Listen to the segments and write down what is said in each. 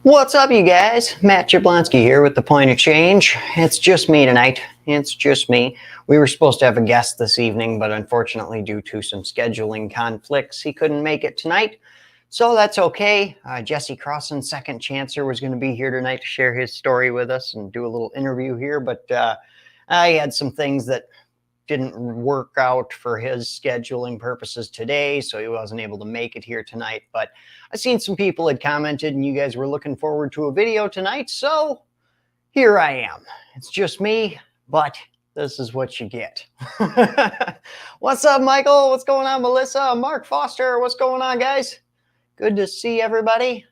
What's up, you guys? Matt Jablonski here with The Point Exchange. It's just me tonight. It's just me. We were supposed to have a guest this evening, but unfortunately, due to some scheduling conflicts, he couldn't make it tonight. So that's okay. Jesse Crossan, second chancer, was going to be here tonight to share his story with us and do a little interview here, but I had some things that didn't work out for his scheduling purposes today, so he wasn't able to make it here tonight. But I seen some people had commented and you guys were looking forward to a video tonight, so here I am. It's just me, but this is what you get. What's up, Michael? What's going on, Melissa? Mark Foster, what's going on, guys? Good to see everybody.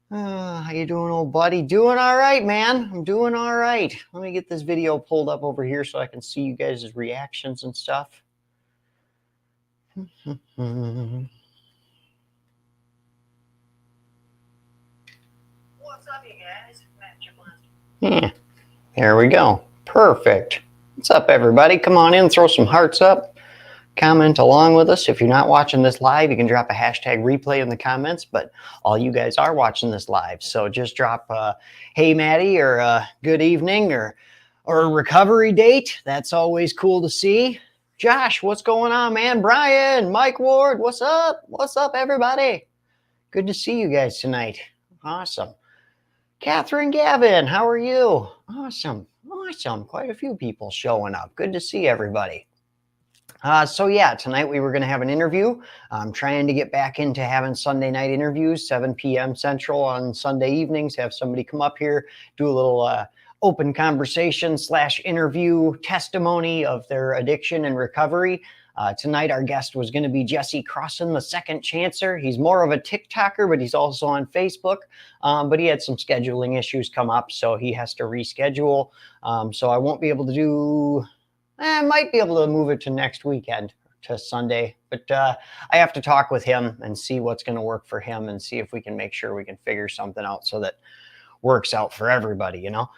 How you doing, old buddy? Doing all right, man. I'm doing all right. Let me get this video pulled up over here so I can see you guys' reactions and stuff. What's up, you guys? Yeah, there we go. Perfect. What's up, everybody? Come on in, throw some hearts up. Comment along with us. If you're not watching this live, you can drop a hashtag replay in the comments, but all you guys are watching this live. So just drop hey, Maddie, or good evening, or a recovery date. That's always cool to see. Josh, what's going on, man? Brian, Mike Ward, what's up? What's up, everybody? Good to see you guys tonight. Awesome. Catherine Gavin, how are you? Awesome. Awesome. Quite a few people showing up. Good to see everybody. So yeah, tonight we were going to have an interview. I'm trying to get back into having Sunday night interviews, 7 p.m. Central on Sunday evenings, have somebody come up here, do a little open conversation / interview testimony of their addiction and recovery. Tonight our guest was going to be Jesse Crossan, the second chancer. He's more of a TikToker, but he's also on Facebook. But he had some scheduling issues come up, so he has to reschedule. So I won't be able to do... I might be able to move it to next weekend, to Sunday, but I have to talk with him and see what's going to work for him and see if we can make sure we can figure something out so that works out for everybody, you know?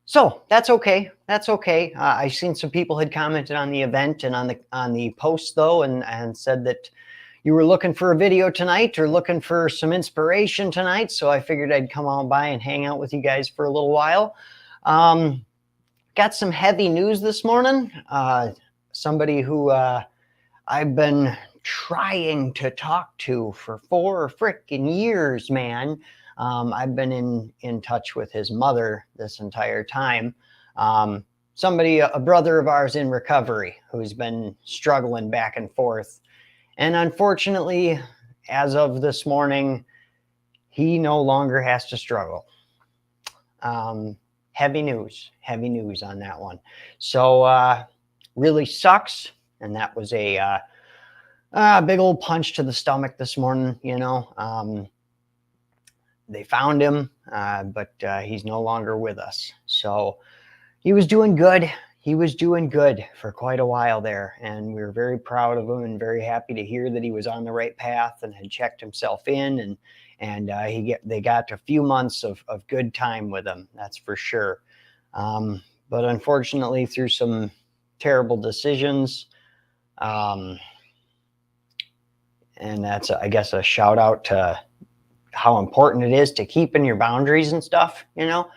So that's okay. That's okay. I've seen some people had commented on the event and on the post though, and said that you were looking for a video tonight or looking for some inspiration tonight. So I figured I'd come on by and hang out with you guys for a little while. Got some heavy news this morning. Somebody who I've been trying to talk to for 4 freaking years, man. I've been in touch with his mother this entire time. Somebody, a brother of ours in recovery, who's been struggling back and forth. And unfortunately, as of this morning, he no longer has to struggle. Heavy news on that one. So really sucks. And that was a big old punch to the stomach this morning, you know. They found him, but he's no longer with us. So he was doing good. He was doing good for quite a while there. And we were very proud of him and very happy to hear that he was on the right path and had checked himself in, and they got a few months of good time with him, that's for sure. But unfortunately, through some terrible decisions, and that's, I guess, a shout out to how important it is to keep in your boundaries and stuff, you know,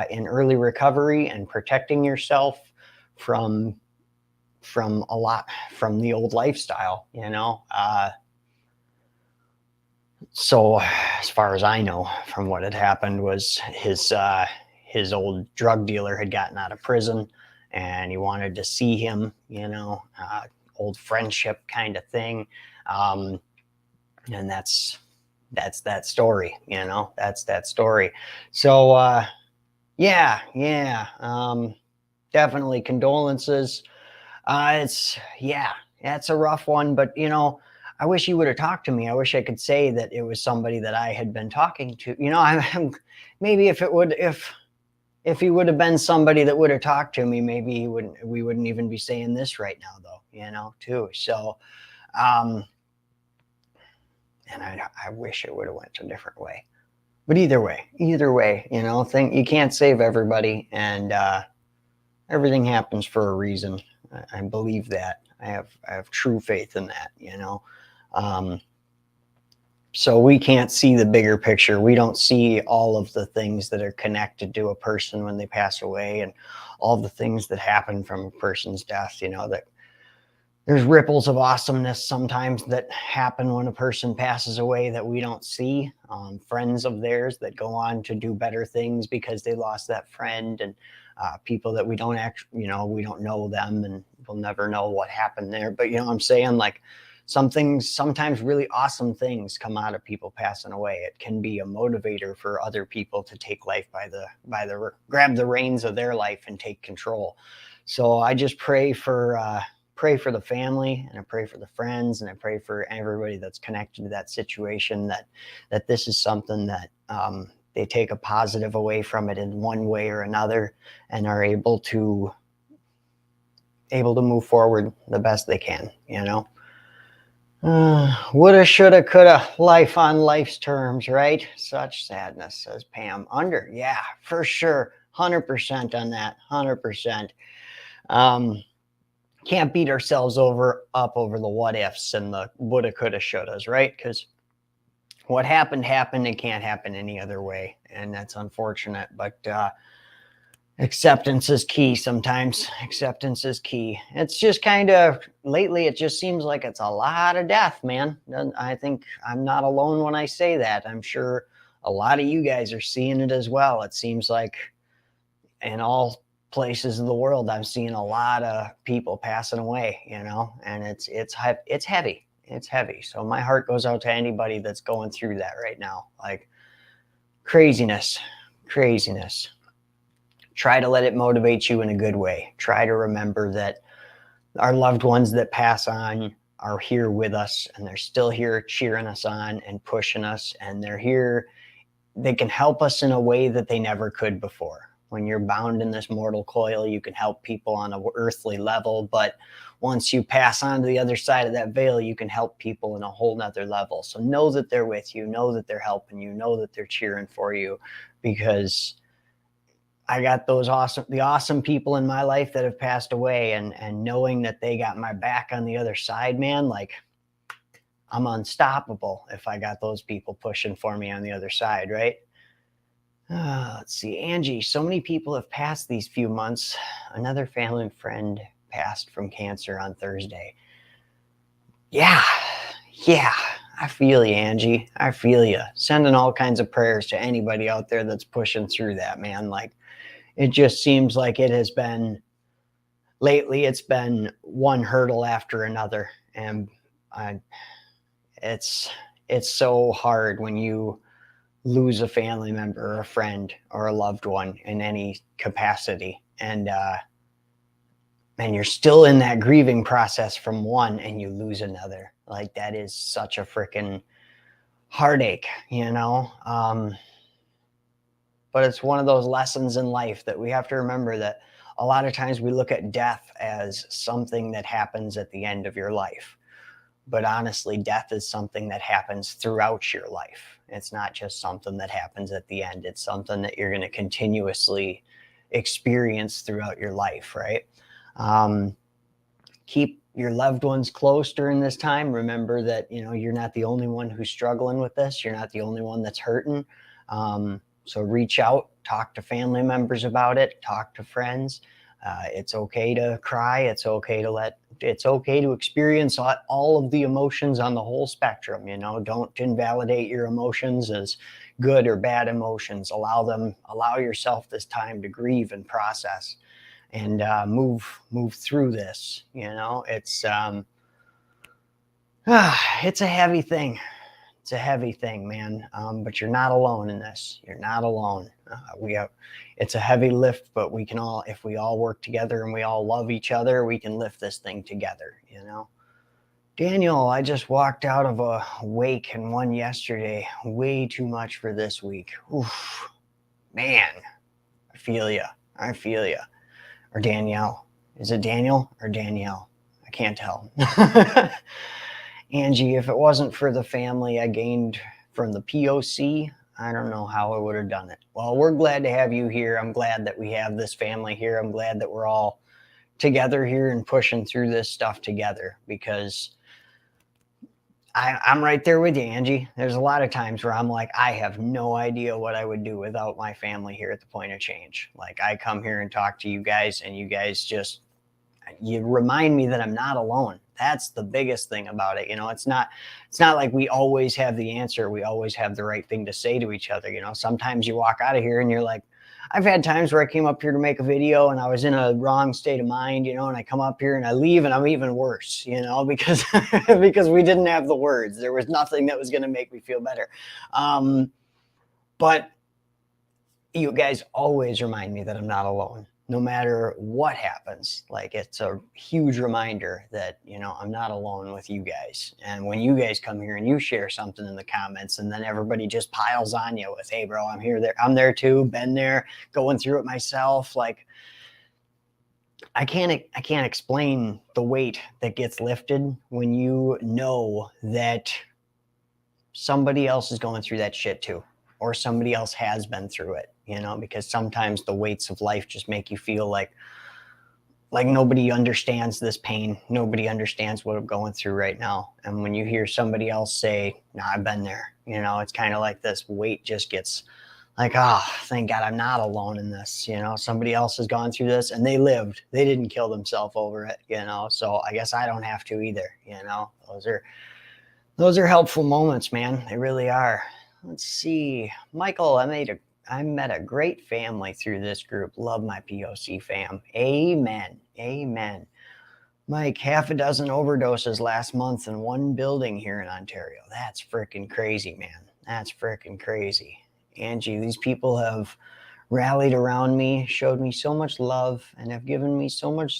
in early recovery and protecting yourself from a lot from the old lifestyle, you know. So as far as I know, from what had happened was his old drug dealer had gotten out of prison and he wanted to see him, you know, old friendship kind of thing. And that's that story, you know, that's that story. So, yeah. Definitely condolences. It's a rough one, but you know, I wish he would have talked to me. I wish I could say that it was somebody that I had been talking to. You know, I'm maybe if he would have been somebody that would have talked to me, maybe we wouldn't even be saying this right now, though, you know, too. So, and I wish it would have went a different way. But either way, you know, you can't save everybody, and everything happens for a reason. I believe that. I have true faith in that, you know. So we can't see the bigger picture. We don't see all of the things that are connected to a person when they pass away, and all the things that happen from a person's death. That there's ripples of awesomeness sometimes that happen when a person passes away that we don't see. Friends of theirs that go on to do better things because they lost that friend, and people that we don't actually, we don't know them, and we'll never know what happened there. But I'm saying, like, sometimes really awesome things come out of people passing away. It can be a motivator for other people to take life by the grab the reins of their life and take control. So I just pray for the family, and I pray for the friends, and I pray for everybody that's connected to that situation, that this is something that they take a positive away from it in one way or another, and are able to move forward the best they can. Woulda, shoulda, coulda, life on life's terms, right? Such sadness, says Pam. Yeah, for sure. 100% on that. 100%. Can't beat ourselves up over the what ifs and the woulda, coulda, shouldas, right? Because what happened, it can't happen any other way. And that's unfortunate. But acceptance is key sometimes. Acceptance is key. It's just kind of, lately, it just seems like it's a lot of death, man. I think I'm not alone when I say that. I'm sure a lot of you guys are seeing it as well. It seems like in all places in the world, I'm seeing a lot of people passing away, and it's heavy. It's heavy. So my heart goes out to anybody that's going through that right now. Like, craziness. Try to let it motivate you in a good way. Try to remember that our loved ones that pass on are here with us, and they're still here cheering us on and pushing us, and they're here. They can help us in a way that they never could before. When you're bound in this mortal coil, you can help people on an earthly level, but once you pass on to the other side of that veil, you can help people in a whole nother level. So know that they're with you, know that they're helping you, know that they're cheering for you, because I got the awesome people in my life that have passed away, and knowing that they got my back on the other side, man, like, I'm unstoppable if I got those people pushing for me on the other side, right? Let's see, Angie, so many people have passed these few months. Another family friend passed from cancer on Thursday. Yeah, I feel you, Angie. I feel you. Sending all kinds of prayers to anybody out there that's pushing through that, man. Like, it just seems like it has been, lately, it's been one hurdle after another. And it's so hard when you lose a family member or a friend or a loved one in any capacity. And you're still in that grieving process from one, and you lose another. Like, that is such a freaking heartache, but it's one of those lessons in life that we have to remember, that a lot of times we look at death as something that happens at the end of your life. But honestly, death is something that happens throughout your life. It's not just something that happens at the end. It's something that you're going to continuously experience throughout your life, right? Keep your loved ones close during this time. Remember that, you're not the only one who's struggling with this. You're not the only one that's hurting. So reach out, talk to family members about it, talk to friends. It's okay to cry. It's okay to experience all of the emotions on the whole spectrum. Don't invalidate your emotions as good or bad emotions. Allow yourself this time to grieve and process, and move through this. It's a heavy thing. It's a heavy thing, man. But you're not alone in this. You're not alone. It's a heavy lift, but we can all, if we all work together and we all love each other, we can lift this thing together, Daniel, I just walked out of a wake and one yesterday. Way too much for this week. Oof, man, I feel you. Or Danielle. Is it Daniel or Danielle? I can't tell. Angie, if it wasn't for the family I gained from the POC, I don't know how I would have done it. Well, we're glad to have you here. I'm glad that we have this family here. I'm glad that we're all together here and pushing through this stuff together, because I'm right there with you, Angie. There's a lot of times where I'm like, I have no idea what I would do without my family here at the Point of Change. Like, I come here and talk to you guys, and you guys just, you remind me that I'm not alone. That's the biggest thing about it. It's not like we always have the answer. We always have the right thing to say to each other. Sometimes you walk out of here and you're like, I've had times where I came up here to make a video and I was in a wrong state of mind, and I come up here and I leave and I'm even worse, because because we didn't have the words. There was nothing that was going to make me feel better. But you guys always remind me that I'm not alone, no matter what happens. Like, it's a huge reminder that, I'm not alone with you guys. And when you guys come here and you share something in the comments, and then everybody just piles on you with, hey bro, I'm there too, been there, going through it myself. Like, I can't explain the weight that gets lifted when you know that somebody else is going through that shit too, or somebody else has been through it, because sometimes the weights of life just make you feel like nobody understands this pain. Nobody understands what I'm going through right now. And when you hear somebody else say, nah, I've been there, it's kind of like this weight just gets like, oh, thank God I'm not alone in this. Somebody else has gone through this and they lived. They didn't kill themselves over it, so I guess I don't have to either. Those are helpful moments, man. They really are. Let's see. Michael, I met a great family through this group. Love my POC fam. Amen. Amen. Mike, 6 overdoses last month in one building here in Ontario. That's freaking crazy, man. That's freaking crazy. Angie, these people have rallied around me, showed me so much love, and have given me so much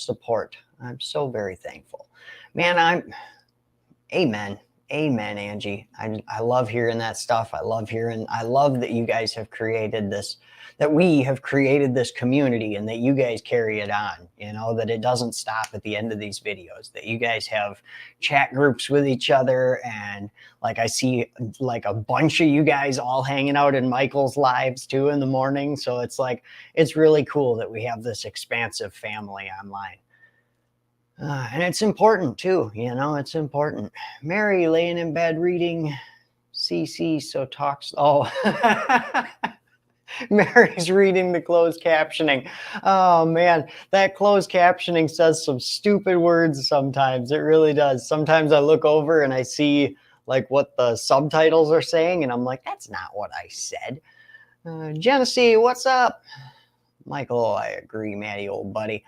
support. I'm so very thankful. Man, amen. Amen, Angie. I love hearing that stuff. I love that you guys have created this, that we have created this community, and that you guys carry it on, that it doesn't stop at the end of these videos, that you guys have chat groups with each other. And like, I see like a bunch of you guys all hanging out in Michael's lives too in the morning. So it's like, it's really cool that we have this expansive family online. And it's important too, it's important. Mary laying in bed reading CC, so talks. Oh, Mary's reading the closed captioning. Oh man, that closed captioning says some stupid words sometimes. It really does. Sometimes I look over and I see like what the subtitles are saying, and I'm like, that's not what I said. Genesee, what's up? Michael, I agree, Maddie, old buddy.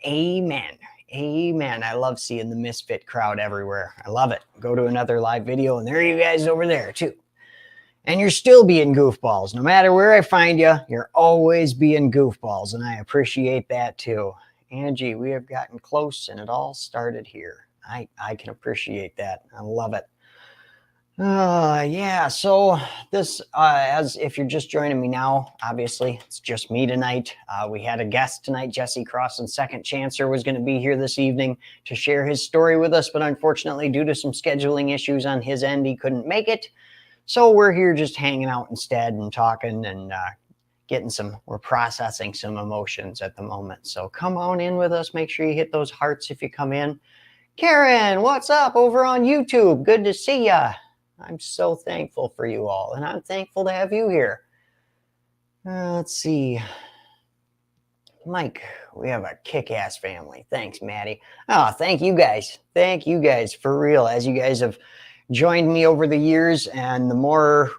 Amen. Amen. I love seeing the misfit crowd everywhere. I love it. Go to another live video and there you guys over there too. And you're still being goofballs. No matter where I find you, you're always being goofballs. And I appreciate that too. Angie, we have gotten close and it all started here. I can appreciate that. I love it. Yeah, so this, as if you're just joining me now, obviously it's just me tonight. We had a guest tonight, Jesse Crossan, Second Chancer, was going to be here this evening to share his story with us, but unfortunately, due to some scheduling issues on his end, he couldn't make it. So we're here just hanging out instead and talking and we're processing some emotions at the moment. So come on in with us. Make sure you hit those hearts if you come in. Karen, what's up over on YouTube? Good to see ya. I'm so thankful for you all, and I'm thankful to have you here. Let's see. Mike, we have a kick-ass family. Thanks, Maddie. Oh, thank you guys. Thank you guys, for real. As you guys have joined me over the years, and the more,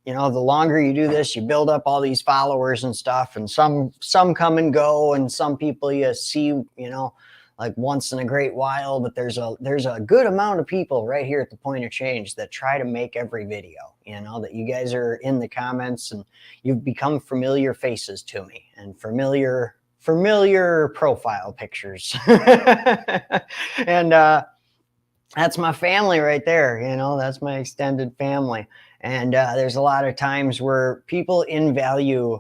the longer you do this, you build up all these followers and stuff, and some come and go, and some people you see, like once in a great while, but there's a good amount of people right here at the Point of Change that try to make every video, that you guys are in the comments and you've become familiar faces to me and familiar profile pictures. And that's my family right there. That's my extended family. And there's a lot of times where people invalue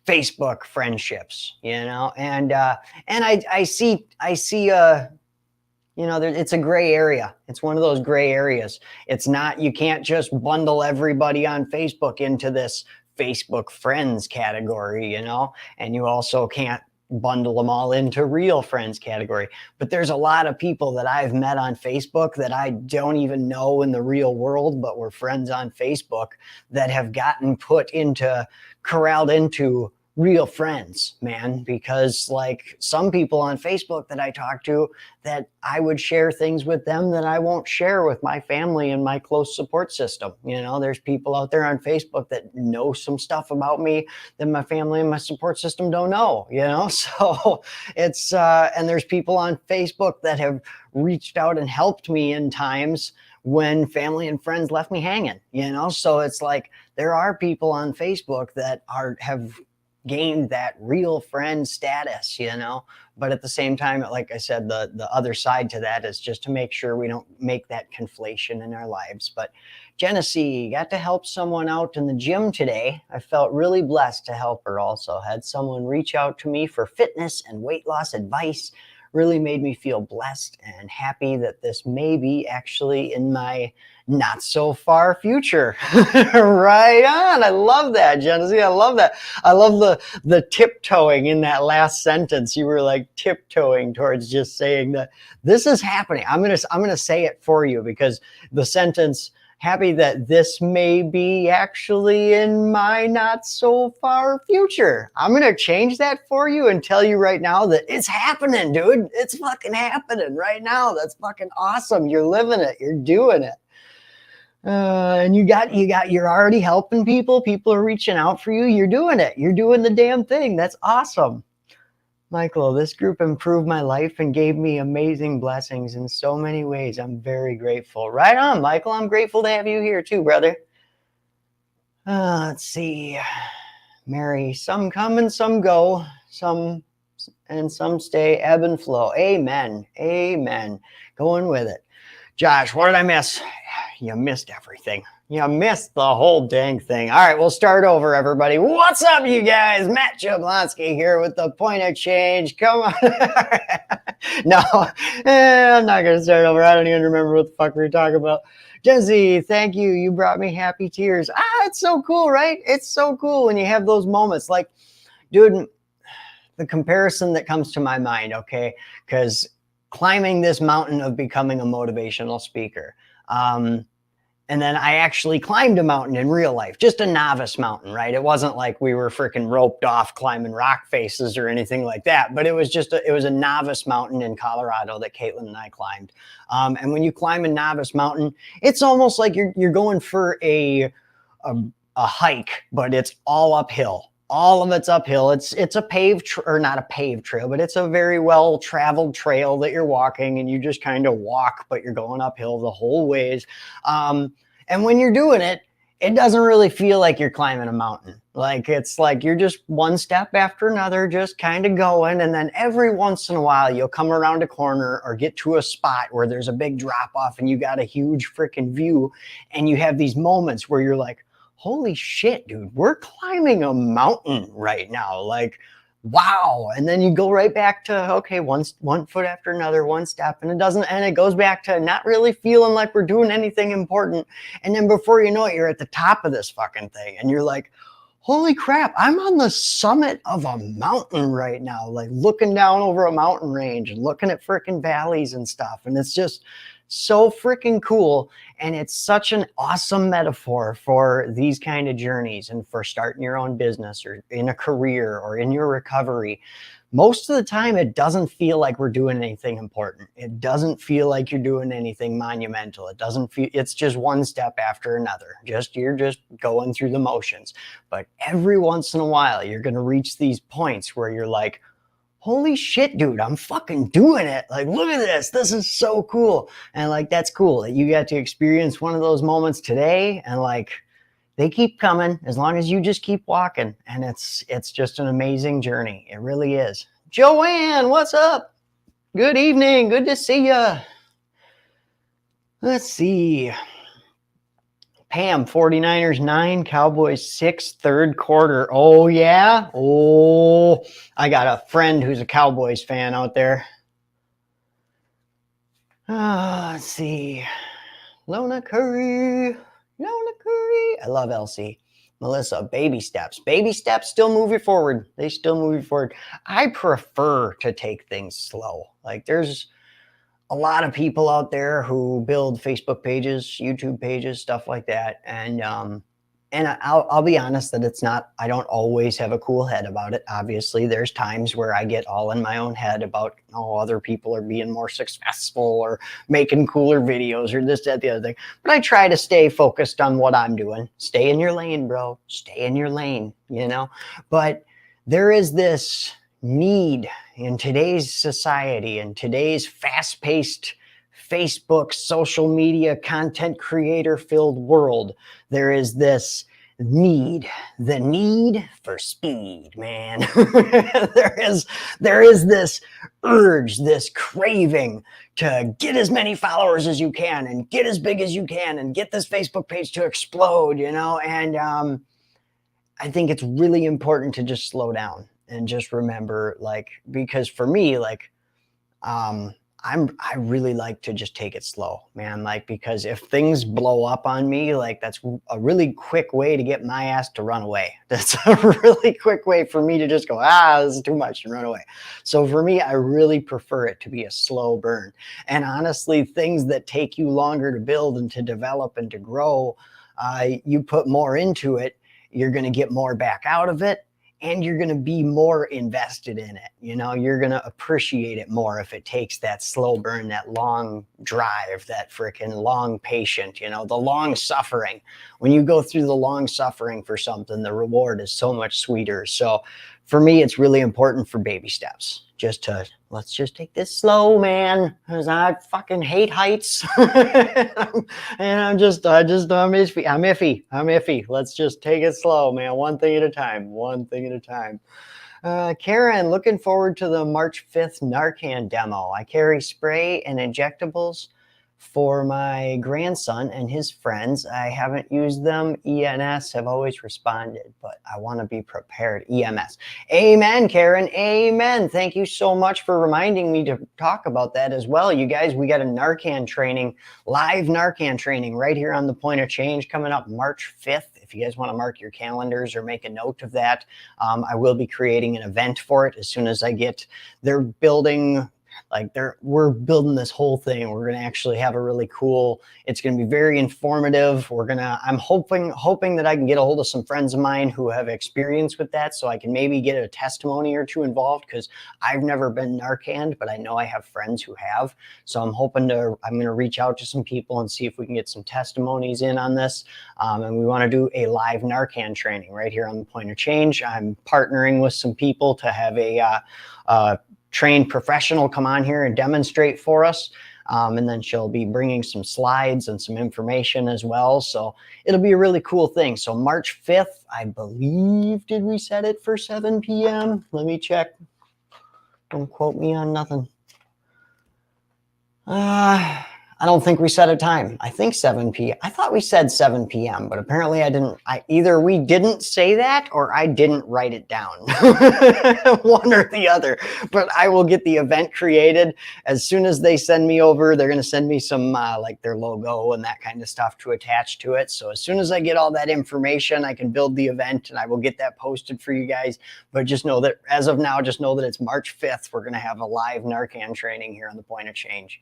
Facebook friendships, and I see, it's a gray area. It's one of those gray areas. It's not, you can't just bundle everybody on Facebook into this Facebook friends category, and you also can't bundle them all into real friends category. But there's a lot of people that I've met on Facebook that I don't even know in the real world, but we're friends on Facebook, that have gotten corralled into real friends, man, because like some people on Facebook that I talk to, that I would share things with them that I won't share with my family and my close support system. You know, there's people out there on Facebook that know some stuff about me that my family and my support system don't know, you know? So it's, and there's people on Facebook that have reached out and helped me in times when family and friends left me hanging, you know? So it's like, there are people on Facebook that have gained that real friend status, you know. But at the same time, like I said, the other side to that is just to make sure we don't make that conflation in our lives. But Genesee got to help someone out in the gym today. I felt really blessed to help her. Also had someone reach out to me for fitness and weight loss advice. Really made me feel blessed and happy that this may be actually in my not so far future. Right on. I love that, Genesee. I love that. I love the tiptoeing in that last sentence. You were like tiptoeing towards just saying that this is happening. I'm gonna say it for you, because the sentence, happy that this may be actually in my not so far future. I'm going to change that for you and tell you right now that it's happening, dude. It's fucking happening right now. That's fucking awesome. You're living it. You're doing it. And you're already helping people. People are reaching out for you. You're doing it. You're doing the damn thing. That's awesome. Michael, this group improved my life and gave me amazing blessings in so many ways. I'm very grateful. Right on, Michael. I'm grateful to have you here too, brother. Let's see. Mary, some come and some go. Some stay, ebb and flow. Amen. Amen. Going with it. Josh, what did I miss? You missed everything. You missed the whole dang thing. All right, we'll start over, everybody. What's up, you guys? Matt Jablonski here with the Point of Change. Come on. No, I'm not going to start over. I don't even remember what the fuck we were talking about. Jesse, thank you. You brought me happy tears. It's so cool, right? It's so cool when you have those moments. Like, dude, the comparison that comes to my mind, okay, because climbing this mountain of becoming a motivational speaker. And then I actually climbed a mountain in real life, just a novice mountain, right? It wasn't like we were freaking roped off climbing rock faces or anything like that, but it was a novice mountain in Colorado that Caitlin and I climbed. And when you climb a novice mountain, it's almost like you're going for a hike, but it's all uphill. All of it's uphill. It's a paved, or not a paved trail, but it's a very well traveled trail that you're walking, and you just kind of walk, but you're going uphill the whole ways. And when you're doing it, it doesn't really feel like you're climbing a mountain. Like, it's like you're just one step after another, just kind of going. And then every once in a while, you'll come around a corner or get to a spot where there's a big drop off and you got a huge freaking view. And you have these moments where you're like, holy shit, dude, we're climbing a mountain right now. Like, wow. And then you go right back to, okay, one foot after another, one step, and it goes back to not really feeling like we're doing anything important. And then before you know it, you're at the top of this fucking thing and you're like, holy crap, I'm on the summit of a mountain right now, like looking down over a mountain range and looking at freaking valleys and stuff. And it's just so freaking cool. And it's such an awesome metaphor for these kind of journeys and for starting your own business or in a career or in your recovery. Most of the time, it doesn't feel like we're doing anything important. It doesn't feel like you're doing anything monumental. It's just one step after another. You're just going through the motions. But every once in a while, you're going to reach these points where you're like, holy shit, dude, I'm fucking doing it. Like, look at this. This is so cool. And like, that's cool that you got to experience one of those moments today. And like, they keep coming as long as you just keep walking. And it's just an amazing journey. It really is. Joanne, what's up? Good evening. Good to see you. Let's see. Pam, 49ers 9, Cowboys 6, third quarter. Oh, yeah? Oh, I got a friend who's a Cowboys fan out there. Let's see. Lona Curry. I love Elsie. Melissa, baby steps. Baby steps still move you forward. They still move you forward. I prefer to take things slow. Like there's a lot of people out there who build Facebook pages, YouTube pages, stuff like that. And I'll be honest that it's not, I don't always have a cool head about it. Obviously, there's times where I get all in my own head about, oh, other people are being more successful or making cooler videos or this, that, the other thing. But I try to stay focused on what I'm doing. Stay in your lane, bro. Stay in your lane, you know? But there is this need in today's society, in today's fast-paced Facebook, social media, content creator filled world, there is this need, the need for speed, man. there is this urge, this craving to get as many followers as you can and get as big as you can and get this Facebook page to explode, you know? And I think it's really important to just slow down and just remember, like, because for me, like, I really like to just take it slow, man. Like, because if things blow up on me, like that's a really quick way to get my ass to run away. That's a really quick way for me to just go, this is too much, and run away. So for me, I really prefer it to be a slow burn. And honestly, things that take you longer to build and to develop and to grow, you put more into it, you're going to get more back out of it. And you're going to be more invested in it. You know, you're going to appreciate it more if it takes that slow burn, that long drive, that freaking long patient, you know, the long suffering. When you go through the long suffering for something, the reward is so much sweeter. So for me, it's really important for baby steps. Let's just take this slow, man, because I fucking hate heights. And I'm iffy. Let's just take it slow, man. One thing at a time. Karen, looking forward to the March 5th Narcan demo. I carry spray and injectables for my grandson and his friends. I haven't used them. ENS have always responded, but I want to be prepared. EMS. Amen, Karen. Amen. Thank you so much for reminding me to talk about that as well. You guys, we got a Narcan training, live Narcan training right here on the Point of Change coming up March 5th. If you guys want to mark your calendars or make a note of that, I will be creating an event for it as soon as I get, we're building this whole thing. We're going to actually have a really cool, it's going to be very informative. I'm hoping that I can get a hold of some friends of mine who have experience with that, so I can maybe get a testimony or two involved, because I've never been Narcaned, but I know I have friends who have. So I'm going to reach out to some people and see if we can get some testimonies in on this. And we want to do a live Narcan training right here on the Point of Change. I'm partnering with some people to have a trained professional come on here and demonstrate for us. And then she'll be bringing some slides and some information as well. So it'll be a really cool thing. So March 5th, I believe, did we set it for 7 p.m.? Let me check. Don't quote me on nothing. I don't think we set a time. I think 7 p.m. I thought we said 7 p.m., but apparently I didn't. Either we didn't say that or I didn't write it down. One or the other. But I will get the event created as soon as they send me over. They're going to send me some like their logo and that kind of stuff to attach to it. So as soon as I get all that information, I can build the event and I will get that posted for you guys. But just know that as of now, just know that it's March 5th. We're going to have a live Narcan training here on the Point of Change.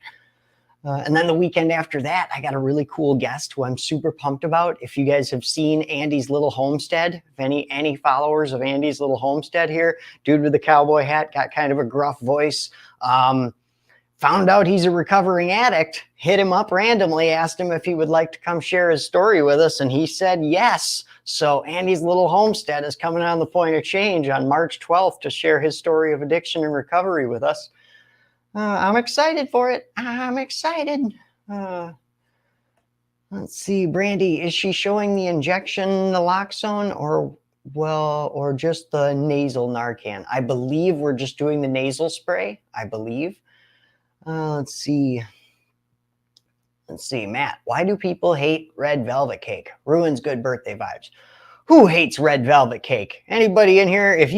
And then the weekend after that, I got a really cool guest who I'm super pumped about. If you guys have seen Andy's Little Homestead, if any followers of Andy's Little Homestead here, dude with the cowboy hat, got kind of a gruff voice, found out he's a recovering addict, hit him up randomly, asked him if he would like to come share his story with us, and he said yes. So Andy's Little Homestead is coming on the Point of Change on March 12th to share his story of addiction and recovery with us. I'm excited for it. I'm excited. Let's see, Brandy, is she showing the injection naloxone or just the nasal Narcan? I believe we're just doing the nasal spray, I believe. Let's see, Matt, why do people hate red velvet cake? Ruins good birthday vibes. Who hates red velvet cake? Anybody in here? If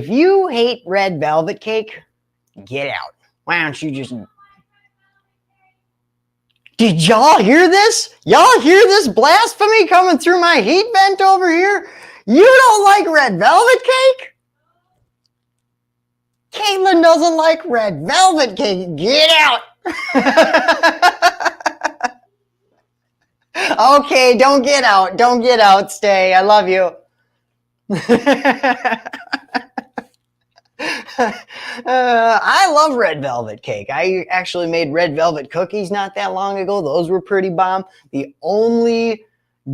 you hate red velvet cake, get out. Why don't you just Did y'all hear this? Y'all hear this blasphemy coming through my heat vent over here? You don't like red velvet cake? Caitlin doesn't like red velvet cake. Get out. Okay, don't get out. Don't get out. Stay. I love you. I love red velvet cake. I actually made red velvet cookies not that long ago. Those were pretty bomb. The only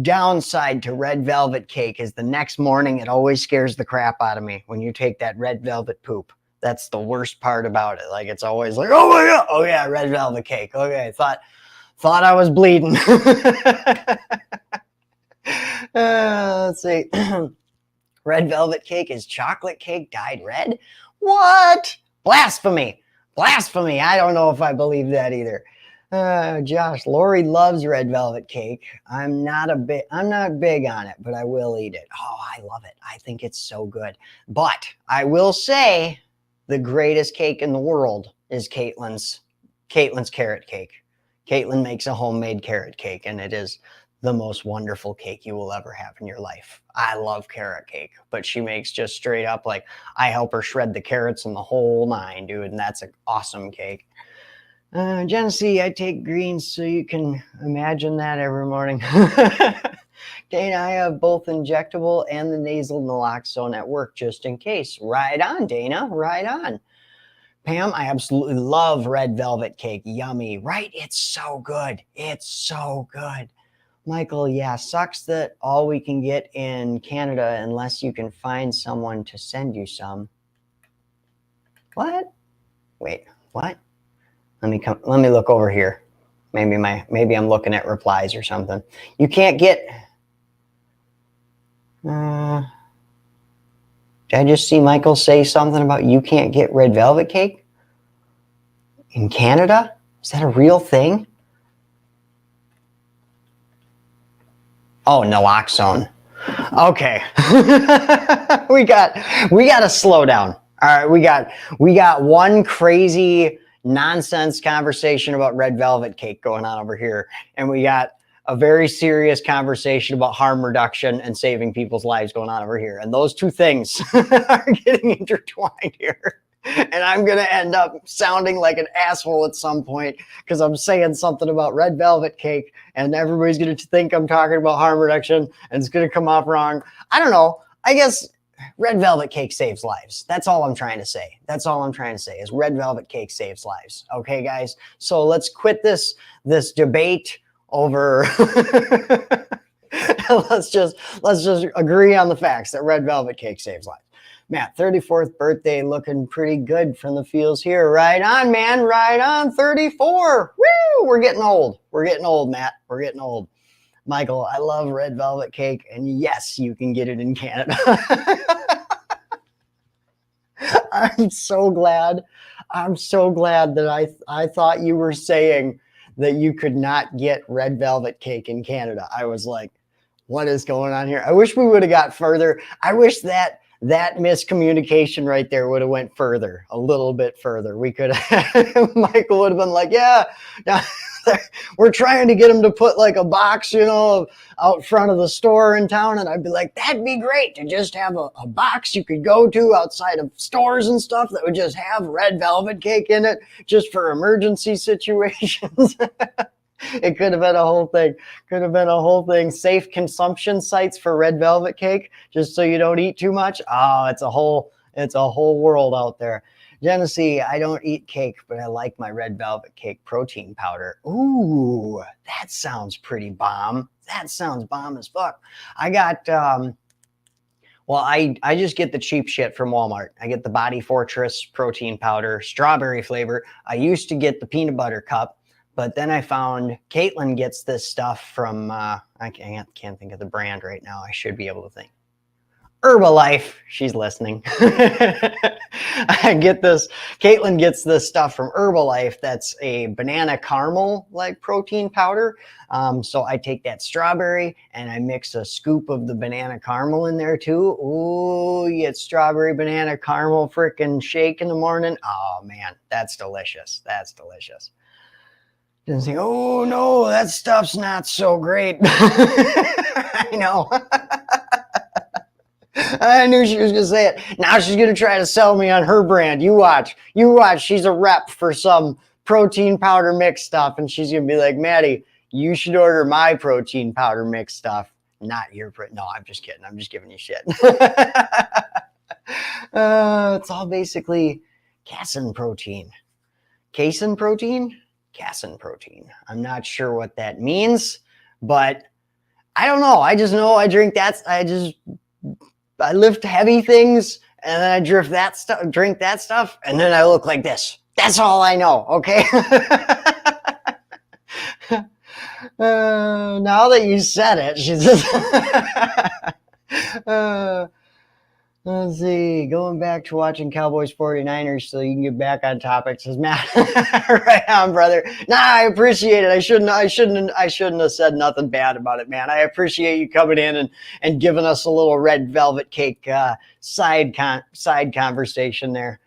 downside to red velvet cake is the next morning it always scares the crap out of me when you take that red velvet poop. That's the worst part about it. Like, it's always like, oh my God, oh yeah, red velvet cake. Okay, thought I was bleeding. Let's see. Red velvet cake is chocolate cake dyed red? What? Blasphemy. Blasphemy. I don't know if I believe that either. Josh, Lori loves red velvet cake. I'm not big on it, but I will eat it. Oh, I love it. I think it's so good. But I will say the greatest cake in the world is Caitlin's carrot cake. Caitlin makes a homemade carrot cake, and it is the most wonderful cake you will ever have in your life. I love carrot cake, but she makes just straight up, like, I help her shred the carrots and the whole nine, dude, and that's an awesome cake. Genesee, I take greens so you can imagine that every morning. Dana, I have both injectable and the nasal naloxone at work just in case. Right on, Dana, right on. Pam, I absolutely love red velvet cake. Yummy, right? It's so good. It's so good. Michael, yeah, sucks that all we can get in Canada unless you can find someone to send you some. What? Wait, what? Let me look over here. Maybe I'm looking at replies or something. You can't get did I just see Michael say something about you can't get red velvet cake in Canada? Is that a real thing? Oh, naloxone. Okay. we got to slow down. All right, we got one crazy nonsense conversation about red velvet cake going on over here, and we got a very serious conversation about harm reduction and saving people's lives going on over here. And those two things are getting intertwined here. And I'm going to end up sounding like an asshole at some point because I'm saying something about red velvet cake and everybody's going to think I'm talking about harm reduction and it's going to come off wrong. I don't know. I guess red velvet cake saves lives. That's all I'm trying to say. That's all I'm trying to say is red velvet cake saves lives. Okay, guys? So let's quit this debate over let's just agree on the facts that red velvet cake saves lives. Matt, 34th birthday looking pretty good from the feels here. Right on, man. Right on. 34. Woo! We're getting old. We're getting old, Matt. We're getting old. Michael, I love red velvet cake, and yes, you can get it in Canada. I'm so glad that I thought you were saying that you could not get red velvet cake in Canada. I was like, what is going on here? I wish we would have got further. I wish that miscommunication right there would have went further, a little bit further. We could have, Michael would have been like, yeah, we're trying to get him to put like a box, out front of the store in town. And I'd be like, that'd be great to just have a box you could go to outside of stores and stuff that would just have red velvet cake in it just for emergency situations. It could have been a whole thing. Could have been a whole thing. Safe consumption sites for red velvet cake, just so you don't eat too much. Oh, it's a whole world out there. Genesee, I don't eat cake, but I like my red velvet cake protein powder. Ooh, that sounds pretty bomb. That sounds bomb as fuck. I got, I just get the cheap shit from Walmart. I get the Body Fortress protein powder, strawberry flavor. I used to get the peanut butter cup. But then I found Caitlin gets this stuff from, I can't think of the brand right now. I should be able to think. Herbalife. She's listening. Caitlin gets this stuff from Herbalife that's a banana caramel like protein powder. So I take that strawberry and I mix a scoop of the banana caramel in there too. Ooh, you get strawberry banana caramel freaking shake in the morning. Oh man, that's delicious. That's delicious. Didn't think, oh no, that stuff's not so great. I know. I knew she was going to say it. Now she's going to try to sell me on her brand. You watch. You watch. She's a rep for some protein powder mix stuff. And she's going to be like, Maddie, you should order my protein powder mix stuff. Not your. No, I'm just kidding. I'm just giving you shit. It's all basically casein protein. Casein protein? Casein protein. I'm not sure what that means, but I don't know. I just know I drink that. I lift heavy things and then I drink that stuff, and then I look like this. That's all I know. Okay. Now that you said it, she just. Let's see. Going back to watching Cowboys 49ers so you can get back on topic, says Matt. Right on, brother. Nah, I appreciate it. I shouldn't have said nothing bad about it, man. I appreciate you coming in and giving us a little red velvet cake side conversation there.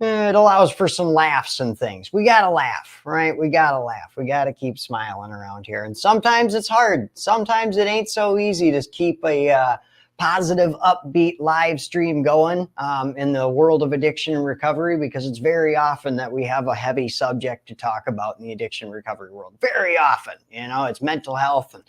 It allows for some laughs and things. We got to laugh, right? We got to laugh. We got to keep smiling around here. And sometimes it's hard. Sometimes it ain't so easy to keep a positive, upbeat live stream going in the world of addiction and recovery, because it's very often that we have a heavy subject to talk about in the addiction recovery world. Very often, it's mental health and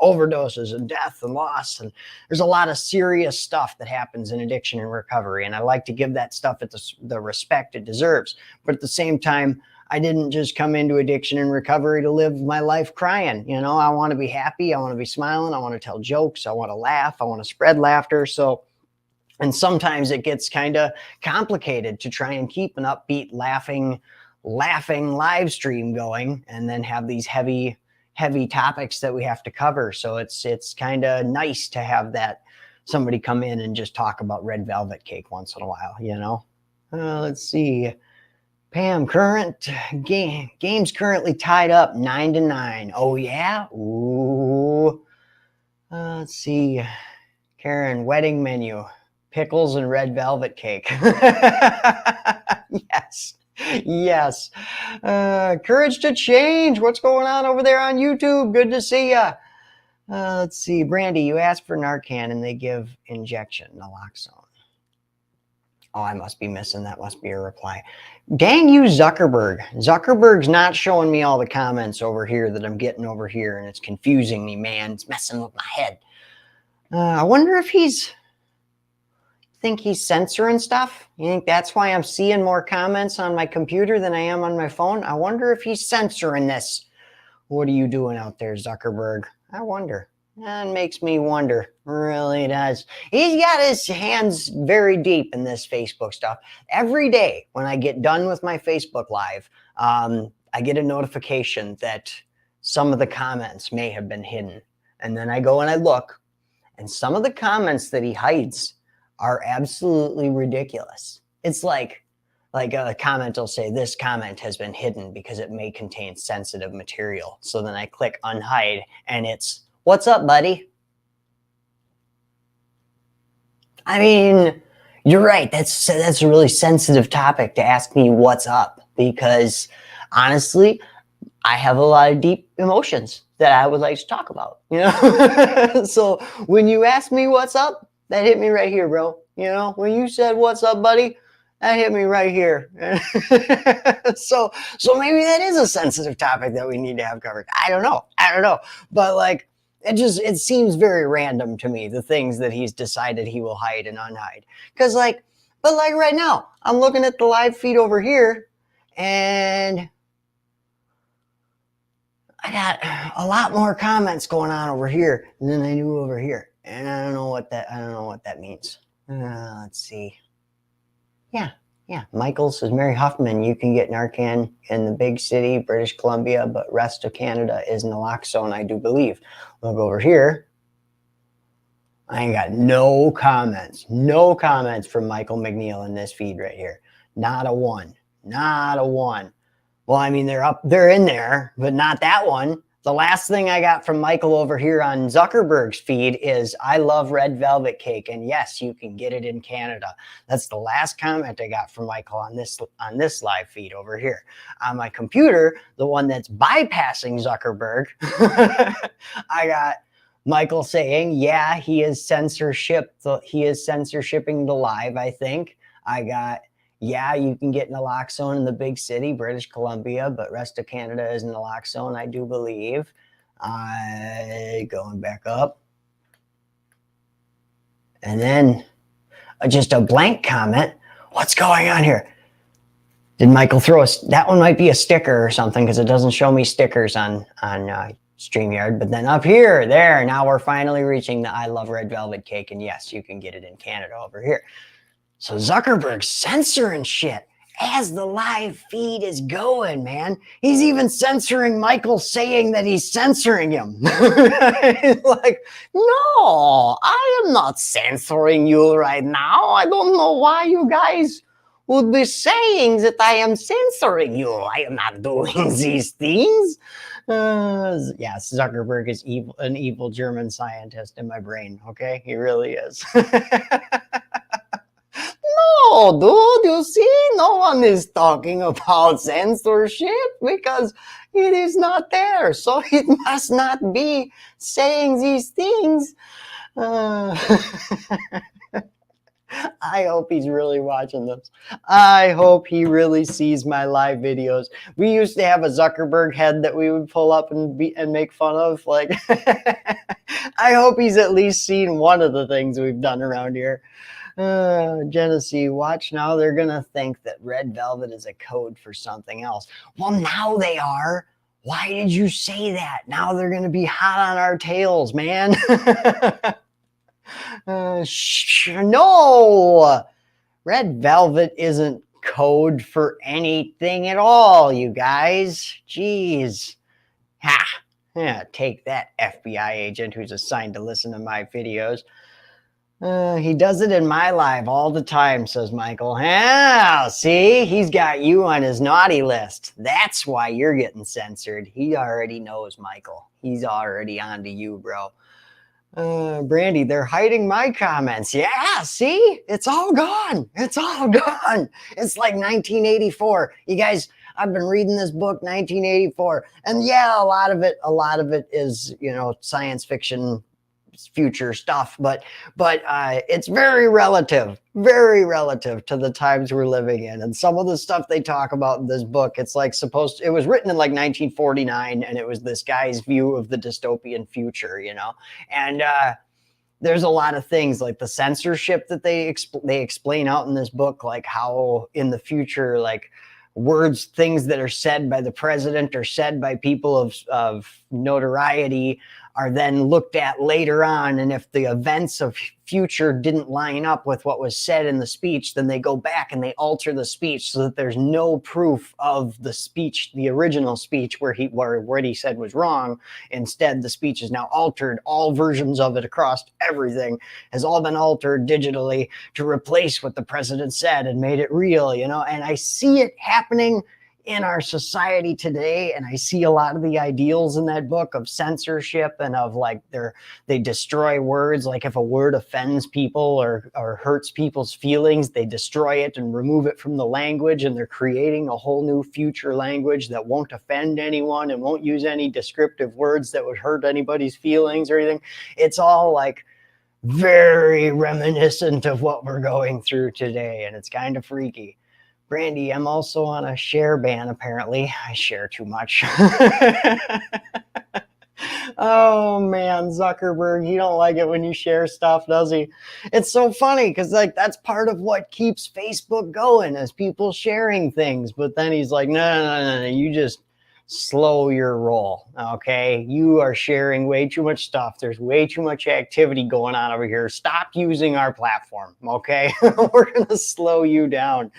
overdoses and death and loss. And there's a lot of serious stuff that happens in addiction and recovery. And I like to give that stuff the respect it deserves. But at the same time, I didn't just come into addiction and recovery to live my life crying. I want to be happy. I want to be smiling. I want to tell jokes. I want to laugh. I want to spread laughter. And sometimes it gets kind of complicated to try and keep an upbeat, laughing live stream going, and then have these heavy topics that we have to cover. So it's kind of nice to have that somebody come in and just talk about red velvet cake once in a while, let's see. Pam, game's currently tied up 9-9. Oh yeah? Ooh. Let's see. Karen, wedding menu, pickles and red velvet cake. Yes. Courage to change. What's going on over there on YouTube? Good to see ya. Let's see. Brandy, you asked for Narcan and they give injection, naloxone. Oh, I must be missing. That must be a reply. Dang you, Zuckerberg. Zuckerberg's not showing me all the comments over here that I'm getting over here, and it's confusing me, man. It's messing with my head. I wonder if he's censoring stuff? You think that's why I'm seeing more comments on my computer than I am on my phone? I wonder if he's censoring this. What are you doing out there, Zuckerberg? I wonder. That makes me wonder. Really does. He's got his hands very deep in this Facebook stuff. Every day when I get done with my Facebook Live, I get a notification that some of the comments may have been hidden. And then I go and I look, and some of the comments that he hides are absolutely ridiculous. It's like a comment will say, this comment has been hidden because it may contain sensitive material. So then I click unhide, and it's, what's up, buddy? I mean, you're right. That's a really sensitive topic to ask me what's up, because honestly, I have a lot of deep emotions that I would like to talk about, So when you ask me what's up, that hit me right here, bro. When you said, what's up, buddy? That hit me right here. So maybe that is a sensitive topic that we need to have covered. I don't know. But it seems very random to me, the things that he's decided he will hide and unhide. Because but right now, I'm looking at the live feed over here, and I got a lot more comments going on over here than I do over here. And I don't know what that means. Let's see. Yeah. Michael says, Mary Huffman, you can get Narcan in the big city, British Columbia, but rest of Canada is naloxone, I do believe. Look over here. I ain't got no comments from Michael McNeil in this feed right here. Not a one. Well, I mean, they're in there, but not that one. The last thing I got from Michael over here on Zuckerberg's feed is I love red velvet cake, and yes, you can get it in Canada. That's the last comment I got from Michael on this live feed over here. On my computer, the one that's bypassing Zuckerberg, I got Michael saying, yeah, he is censorshipping the live, I think. I got, yeah, you can get naloxone in the big city, British Columbia, but rest of Canada is naloxone, I do believe. Going back up. And then just a blank comment. What's going on here? Did Michael throw that one might be a sticker or something because it doesn't show me stickers on StreamYard. But then up here, there, now we're finally reaching the I love red velvet cake. And yes, you can get it in Canada over here. So Zuckerberg's censoring shit as the live feed is going, man. He's even censoring Michael saying that he's censoring him. He's like, no, I am not censoring you right now. I don't know why you guys would be saying that I am censoring you. I am not doing these things. Yes, Zuckerberg is evil, an evil German scientist in my brain. Okay, he really is. No, dude, you see, no one is talking about censorship because it is not there. So it must not be saying these things. I hope he's really watching this. I hope he really sees my live videos. We used to have a Zuckerberg head that we would pull up and make fun of. Like, I hope he's at least seen one of the things we've done around here. Genesee, watch now. They're going to think that red velvet is a code for something else. Well, now they are. Why did you say that? Now they're going to be hot on our tails, man. No, red velvet isn't code for anything at all, you guys. Jeez. Ha. Yeah, take that, FBI agent who's assigned to listen to my videos. He does it in my live all the time, says Michael. Yeah, see, he's got you on his naughty list. That's why you're getting censored. He already knows, Michael. He's already on to you, bro. Brandy, they're hiding my comments. Yeah, see, it's all gone. It's all gone. It's like 1984. You guys, I've been reading this book, 1984, and yeah, a lot of it is, you know, science fiction, future stuff, but it's very relative to the times we're living in. And some of the stuff they talk about in this book, it's like it was written in like 1949, and it was this guy's view of the dystopian future, you know. And there's a lot of things like the censorship that they explain out in this book, like how in the future, like things that are said by the president or said by people of notoriety are then looked at later on. And if the events of future didn't line up with what was said in the speech, then they go back and they alter the speech so that there's no proof of the speech, the original speech where what he said was wrong. Instead, the speech is now altered. All versions of it across everything has all been altered digitally to replace what the president said and made it real, you know. And I see it happening in our society today, and I see a lot of the ideals in that book of censorship and of like they destroy words. Like if a word offends people or hurts people's feelings, they destroy it and remove it from the language, and they're creating a whole new future language that won't offend anyone and won't use any descriptive words that would hurt anybody's feelings or anything. It's all like very reminiscent of what we're going through today, and it's kind of freaky. Brandy, I'm also on a share ban, apparently. I share too much. Oh, man, Zuckerberg, he don't like it when you share stuff, does he? It's so funny because, like, that's part of what keeps Facebook going is people sharing things. But then he's like, no, you just slow your roll, okay? You are sharing way too much stuff. There's way too much activity going on over here. Stop using our platform, okay? We're going to slow you down.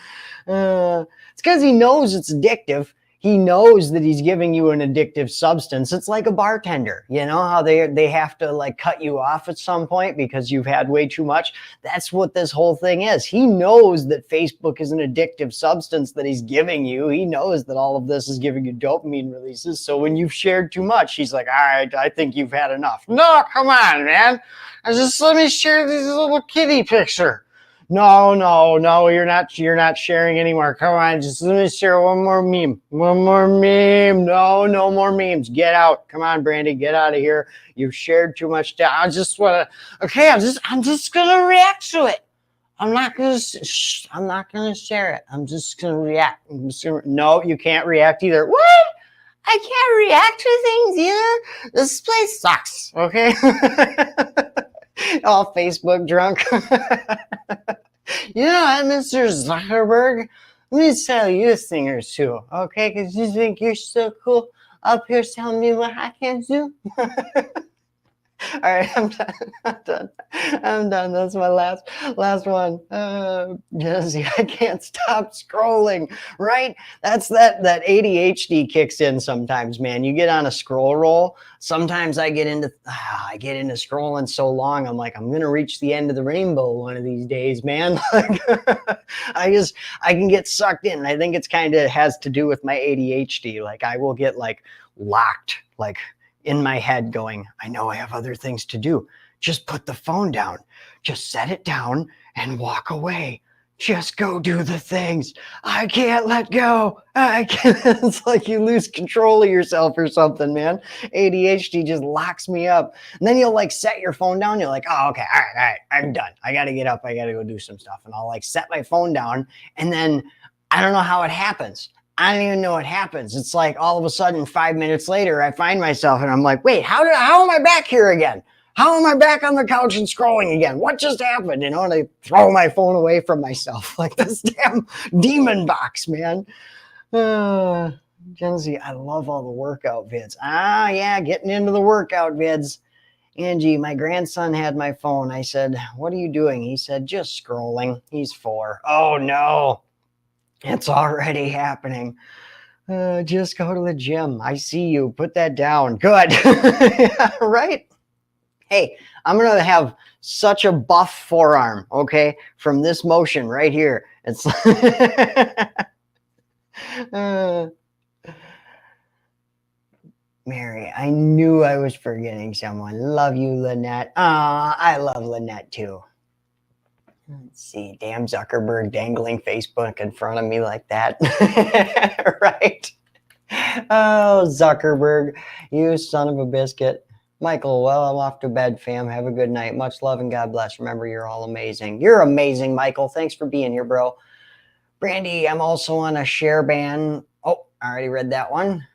It's because he knows it's addictive. He knows that he's giving you an addictive substance. It's like a bartender, you know how they have to like cut you off at some point because you've had way too much. That's what this whole thing is. He knows that Facebook is an addictive substance that he's giving you. He knows that all of this is giving you dopamine releases. So when you've shared too much, he's like, all right, I think you've had enough. No, come on, man. Just let me share this little kitty picture. No, you're not sharing anymore. Come on, just let me share one more meme. One more meme. No more memes. Get out. Come on, Brandy, get out of here. You've shared too much down. I'm just gonna react to it. I'm not gonna share it. I'm just gonna react. No, you can't react either. What? I can't react to things either. This place sucks. Okay. All Facebook drunk. You know what, Mr. Zuckerberg? Let me tell you a thing or two, okay? Because you think you're so cool up here telling me what I can do. All right, I'm done. That's my last one. Jesse, I can't stop scrolling, right? That's that ADHD kicks in sometimes, man. You get on a scroll roll. Sometimes I get into scrolling so long, I'm like, I'm going to reach the end of the rainbow one of these days, man. I can get sucked in. I think it's kind of has to do with my ADHD. Like I will get like locked, like in my head going, I know I have other things to do. Just put the phone down. Just set it down and walk away. Just go do the things. I can't let go. I can't. It's like you lose control of yourself or something, man. ADHD just locks me up. And then you'll like set your phone down. You're like, oh, okay. All right. I'm done. I got to get up. I got to go do some stuff. And I'll like set my phone down. And then I don't know how it happens. I don't even know what happens. It's like all of a sudden 5 minutes later, I find myself and I'm like, wait, how am I back here again? How am I back on the couch and scrolling again? What just happened? You know, and I throw my phone away from myself like this damn demon box, man. Gen Z, I love all the workout vids. Yeah, getting into the workout vids. Angie, my grandson had my phone. I said, what are you doing? He said, just scrolling. He's 4. Oh, no. It's already happening. Just go to the gym. I see you. Put that down. Good. Yeah, right? Hey, I'm going to have such a buff forearm, okay, from this motion right here. It's Mary, I knew I was forgetting someone. Love you, Lynette. I love Lynette too. Let's see, damn Zuckerberg dangling Facebook in front of me like that. Right? Oh, Zuckerberg, you son of a biscuit. Michael, well, I'm off to bed, fam. Have a good night. Much love and God bless. Remember, you're all amazing. You're amazing, Michael. Thanks for being here, bro. Brandy, I'm also on a share ban. Oh, I already read that one.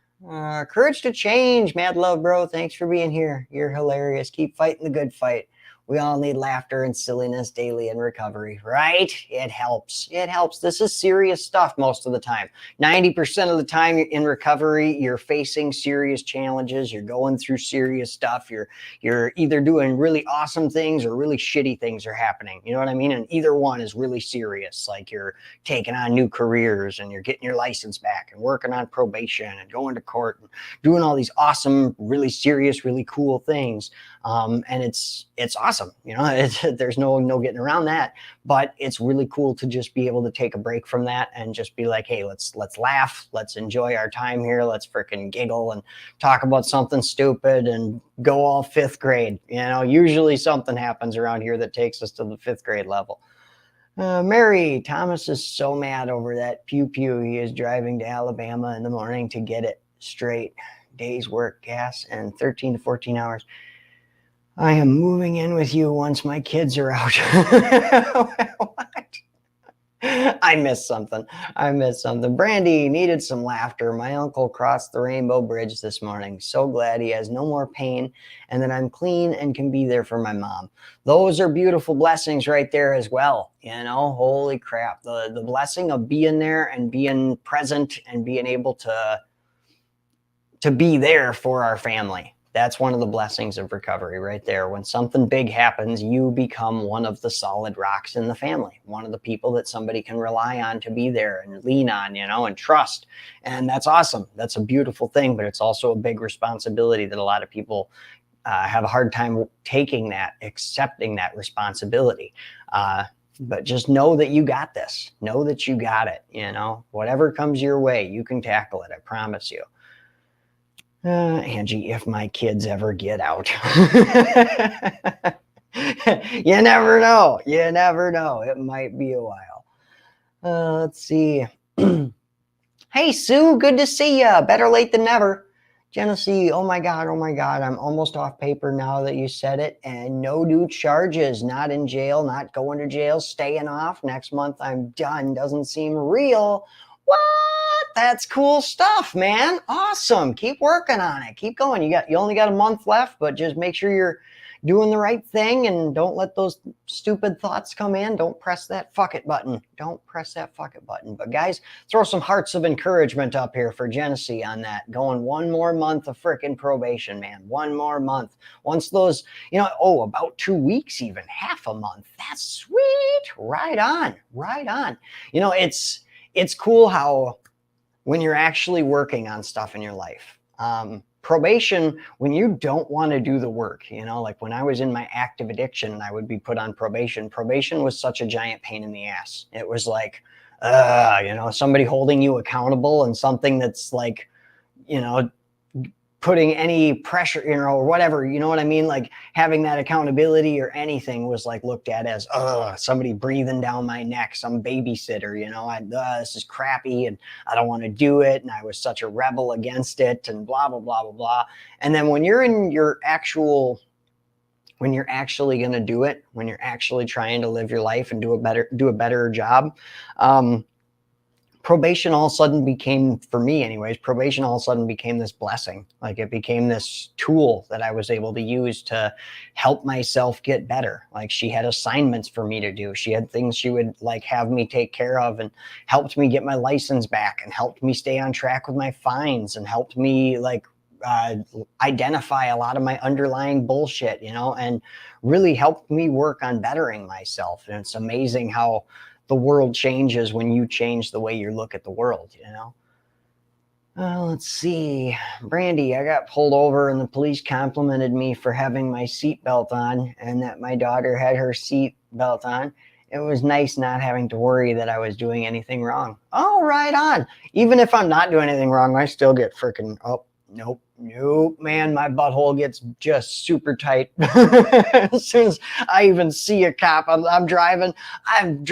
Courage to change. Mad love, bro. Thanks for being here. You're hilarious. Keep fighting the good fight. We all need laughter and silliness daily in recovery, right? It helps. It helps. This is serious stuff most of the time. 90% of the time in recovery, you're facing serious challenges. You're going through serious stuff. You're either doing really awesome things or really shitty things are happening. You know what I mean? And either one is really serious. Like you're taking on new careers and you're getting your license back and working on probation and going to court and doing all these awesome, really serious, really cool things. And it's awesome. You know, there's no getting around that, but it's really cool to just be able to take a break from that and just be like, hey, let's laugh. Let's enjoy our time here. Let's freaking giggle and talk about something stupid and go all 5th grade. You know, usually something happens around here that takes us to the 5th grade level. Mary, Thomas is so mad over that pew pew. He is driving to Alabama in the morning to get it straight. Day's work, gas, and 13 to 14 hours. I am moving in with you once my kids are out. What? I missed something. Brandy needed some laughter. My uncle crossed the Rainbow Bridge this morning. So glad he has no more pain and that I'm clean and can be there for my mom. Those are beautiful blessings right there as well. You know, holy crap. The blessing of being there and being present and being able to be there for our family. That's one of the blessings of recovery right there. When something big happens, you become one of the solid rocks in the family, one of the people that somebody can rely on to be there and lean on, and trust. And that's awesome. That's a beautiful thing, but it's also a big responsibility that a lot of people have a hard time taking that, accepting that responsibility. But just know that you got this. Know that you got it. Whatever comes your way, you can tackle it. I promise you. Angie, if my kids ever get out. You never know. You never know. It might be a while. Let's see. Hey, Sue, good to see ya. Better late than never. Genesee, oh my God, I'm almost off paper now that you said it. And no new charges, not in jail, not going to jail, staying off. Next month I'm done. Doesn't seem real. What? That's cool stuff, man. Awesome. Keep working on it. Keep going. You only got a month left, but just make sure you're doing the right thing and don't let those stupid thoughts come in. Don't press that fuck it button. Don't press that fuck it button. But guys, throw some hearts of encouragement up here for Genesee on that. Going one more month of frickin' probation, man. One more month. Once those, about 2 weeks even, half a month. That's sweet. Right on. Right on. It's cool how when you're actually working on stuff in your life, probation, when you don't want to do the work, like when I was in my active addiction and I would be put on probation was such a giant pain in the ass. It was like, somebody holding you accountable and something that's like, putting any pressure, or whatever, you know what I mean? Like having that accountability or anything was like looked at as, somebody breathing down my neck, some babysitter, this is crappy and I don't want to do it. And I was such a rebel against it and blah, blah, blah, blah, blah. And then when you're in when you're actually going to do it, when you're actually trying to live your life and do a better job, probation all of a sudden became, for me anyways, probation all of a sudden became this blessing. Like it became this tool that I was able to use to help myself get better. Like she had assignments for me to do. She had things she would like have me take care of and helped me get my license back and helped me stay on track with my fines and helped me identify a lot of my underlying bullshit, and really helped me work on bettering myself. And it's amazing how the world changes when you change the way you look at the world, Let's see. Brandy, I got pulled over and the police complimented me for having my seatbelt on and that my daughter had her seatbelt on. It was nice not having to worry that I was doing anything wrong. Oh, right on. Even if I'm not doing anything wrong, I still get freaking, nope, man, my butthole gets just super tight. As soon as I even see a cop, I'm driving, I'm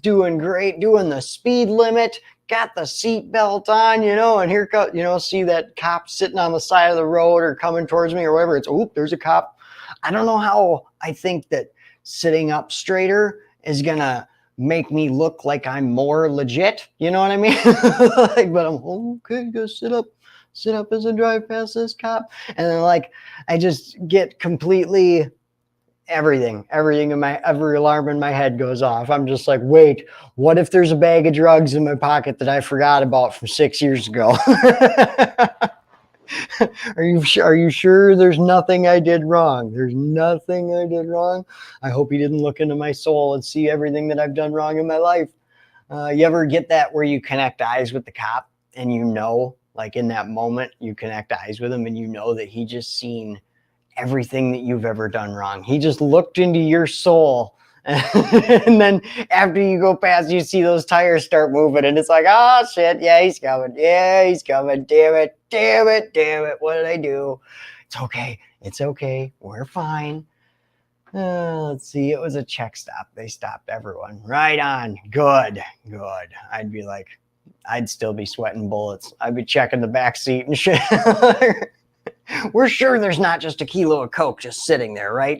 doing great, doing the speed limit, got the seatbelt on, and here comes, see that cop sitting on the side of the road or coming towards me or whatever. It's, there's a cop. I don't know how I think that sitting up straighter is going to make me look like I'm more legit. You know what I mean? But I'm okay, go sit up as I drive past this cop. And then I just get completely every alarm in my head goes off. I'm just like, wait, what if there's a bag of drugs in my pocket that I forgot about from 6 years ago? Are you sure there's nothing I did wrong? There's nothing I did wrong. I hope he didn't look into my soul and see everything that I've done wrong in my life. You ever get that where you connect eyes with the cop and like in that moment, you connect eyes with him and that he just seen everything that you've ever done wrong. He just looked into your soul. And then after you go past, you see those tires start moving and it's like, oh shit, yeah, he's coming. Damn it. What did I do? It's okay. We're fine. Let's see. It was a check stop. They stopped everyone. Right on. Good. I'd be like, I'd still be sweating bullets. I'd be checking the back seat and shit. We're sure there's not just a kilo of coke just sitting there, right?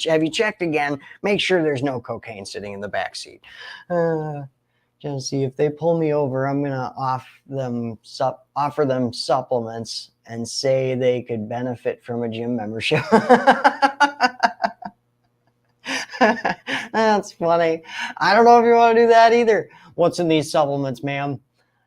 Have you checked again? Make sure there's no cocaine sitting in the back seat. Just see if they pull me over, I'm gonna offer them supplements and say they could benefit from a gym membership. That's funny. I don't know if you want to do that either. What's in these supplements, ma'am?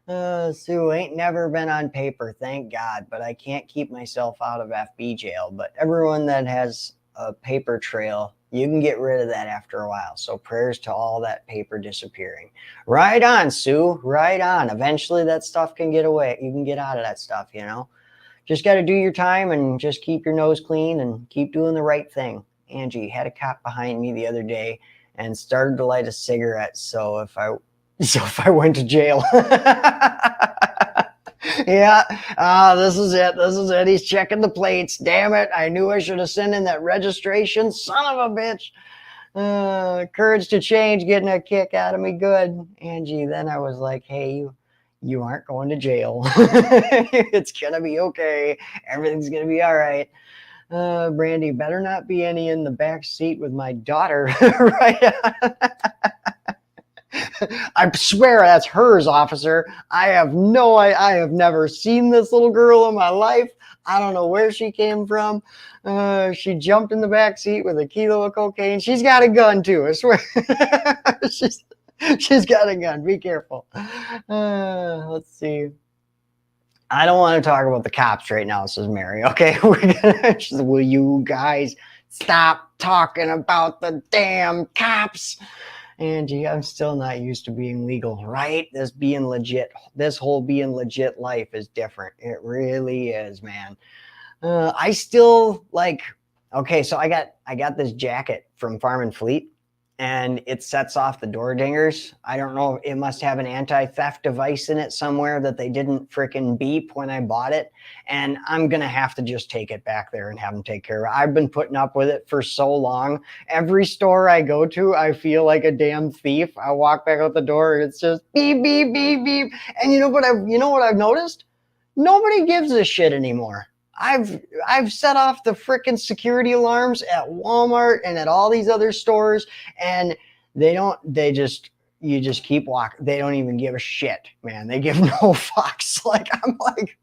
Sue, ain't never been on paper, thank God, but I can't keep myself out of FB jail. But everyone that has a paper trail, you can get rid of that after a while. So prayers to all that paper disappearing. Right on, Sue, right on. Eventually that stuff can get away. You can get out of that stuff, you know? Just got to do your time and just keep your nose clean and keep doing the right thing. Angie, had a cop behind me the other day and started to light a cigarette. So if I went to jail. Yeah, this is it. This is it. He's checking the plates. Damn it. I knew I should have sent in that registration. Son of a bitch. Courage to change, getting a kick out of me. Good. Angie, then I was like, hey, you aren't going to jail. It's going to be okay. Everything's going to be all right. Brandy, better not be any in the back seat with my daughter. Right. I swear that's hers, officer. I have never seen this little girl in my life. I don't know where she came from. She jumped in the back seat with a kilo of cocaine. She's got a gun too, I swear. She's got a gun. Be careful. Let's see. I don't want to talk about the cops right now, says Mary. Okay, will you guys stop talking about the damn cops? Angie, I'm still not used to being legal, right? This whole being legit life is different. It really is, man. I still okay, so I got this jacket from Farm and Fleet, and it sets off the door dingers. I don't know, it must have an anti-theft device in it somewhere that they didn't freaking beep when I bought it. And I'm going to have to just take it back there and have them take care of it. I've been putting up with it for so long. Every store I go to, I feel like a damn thief. I walk back out the door, it's just beep, beep, beep, beep. And you know what I've noticed? Nobody gives a shit anymore. I've set off the frickin' security alarms at Walmart and at all these other stores, and you just keep walking. They don't even give a shit, man. They give no fucks. I'm like,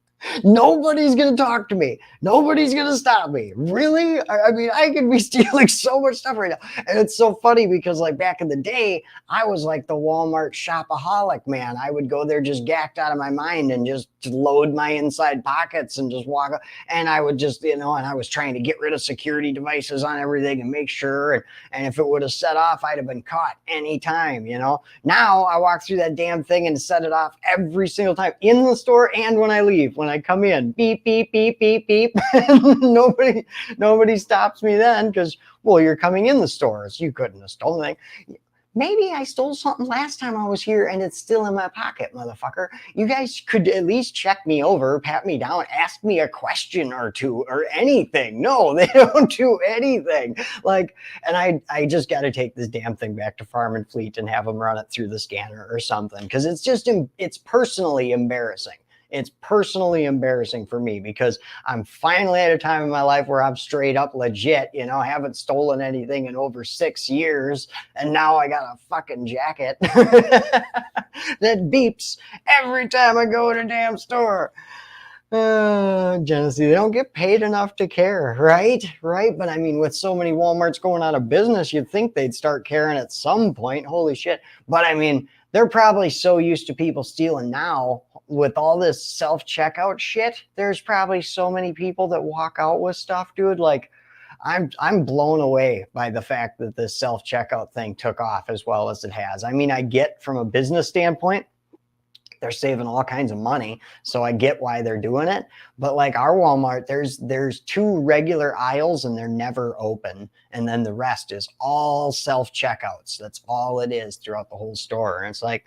nobody's gonna talk to me. Nobody's gonna stop me. Really? I mean, I could be stealing so much stuff right now. And it's so funny because back in the day, I was like the Walmart shopaholic, man. I would go there just gacked out of my mind and just load my inside pockets and just walk. And I would just, and I was trying to get rid of security devices on everything and make sure. And if it would have set off, I'd have been caught anytime, Now I walk through that damn thing and set it off every single time in the store and when I leave. When I come in, beep, beep, beep, beep, beep. Nobody stops me then because, well, you're coming in the stores. You couldn't have stolen anything. Maybe I stole something last time I was here and it's still in my pocket, motherfucker. You guys could at least check me over, pat me down, ask me a question or two or anything. No, they don't do anything. And I just got to take this damn thing back to Farm and Fleet and have them run it through the scanner or something because it's personally embarrassing. It's personally embarrassing for me because I'm finally at a time in my life where I'm straight up legit, I haven't stolen anything in over 6 years. And now I got a fucking jacket that beeps every time I go to a damn store. Genesee, they don't get paid enough to care, right? But I mean, with so many Walmarts going out of business, you'd think they'd start caring at some point. Holy shit. But I mean, they're probably so used to people stealing now with all this self-checkout shit. There's probably so many people that walk out with stuff, dude. I'm blown away by the fact that this self-checkout thing took off as well as it has. I mean, I get from a business standpoint, they're saving all kinds of money. So I get why they're doing it. But our Walmart, there's 2 regular aisles and they're never open. And then the rest is all self-checkouts. That's all it is throughout the whole store. And it's like,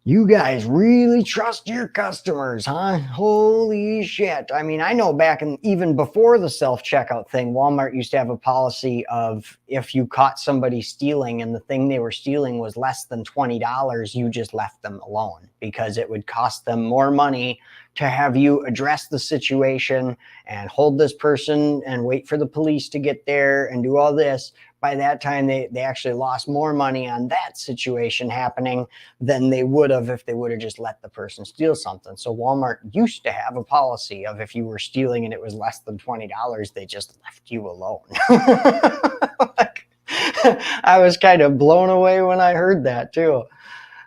you guys really trust your customers, huh? Holy shit. I mean, I know even before the self-checkout thing, Walmart used to have a policy of if you caught somebody stealing and the thing they were stealing was less than $20, you just left them alone because it would cost them more money to have you address the situation and hold this person and wait for the police to get there and do all this. By that time, they actually lost more money on that situation happening than they would have if they would have just let the person steal something. So Walmart used to have a policy of if you were stealing and it was less than $20, they just left you alone. I was kind of blown away when I heard that too.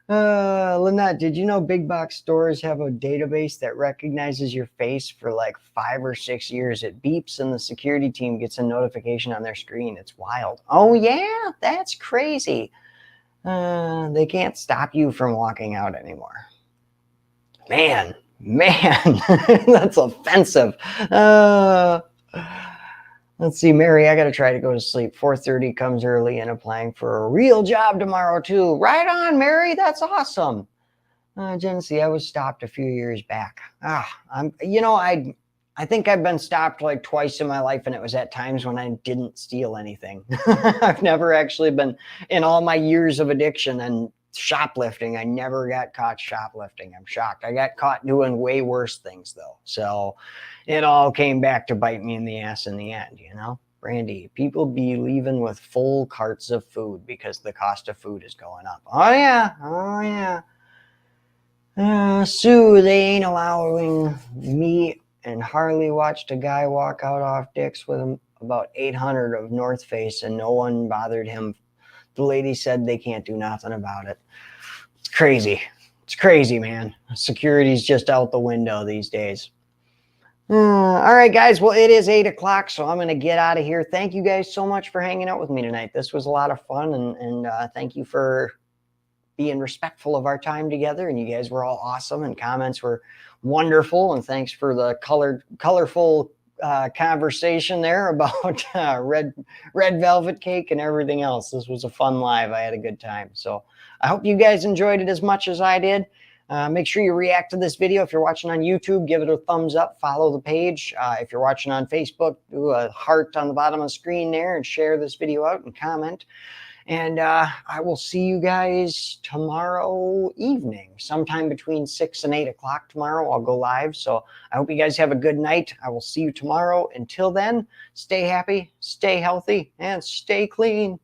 Lynette, did you know big box stores have a database that recognizes your face for like 5 or 6 years? It beeps and the security team gets a notification on their screen. It's wild. Oh yeah, that's crazy. They can't stop you from walking out anymore. Man, that's offensive. Let's see, Mary, I got to try to go to sleep. 4:30 comes early and applying for a real job tomorrow too. Right on, Mary. That's awesome. Genesee, I was stopped a few years back. I think I've been stopped like twice in my life, and it was at times when I didn't steal anything. I've never actually been, in all my years of addiction and shoplifting, I never got caught shoplifting. I'm shocked. I got caught doing way worse things though. So it all came back to bite me in the ass in the end, you know? Randy, people be leaving with full carts of food because the cost of food is going up. Oh yeah. Oh yeah. Sue, they ain't allowing me and Harley watched a guy walk out off Dick's with about 800 of North Face and no one bothered him. The lady said they can't do nothing about it. It's crazy. It's crazy, man. Security's just out the window these days. All right, guys. Well, it is 8 o'clock, so I'm going to get out of here. Thank you guys so much for hanging out with me tonight. This was a lot of fun, and thank you for being respectful of our time together. And you guys were all awesome, and comments were wonderful. And thanks for the colorful conversation there about red velvet cake and everything else. This was a fun live. I had a good time. So I hope you guys enjoyed it as much as I did. Make sure you react to this video. If you're watching on YouTube, give it a thumbs up, follow the page. If you're watching on Facebook, do a heart on the bottom of the screen there and share this video out and comment. And I will see you guys tomorrow evening, sometime between 6 and 8 o'clock tomorrow. I'll go live. So I hope you guys have a good night. I will see you tomorrow. Until then, stay happy, stay healthy, and stay clean.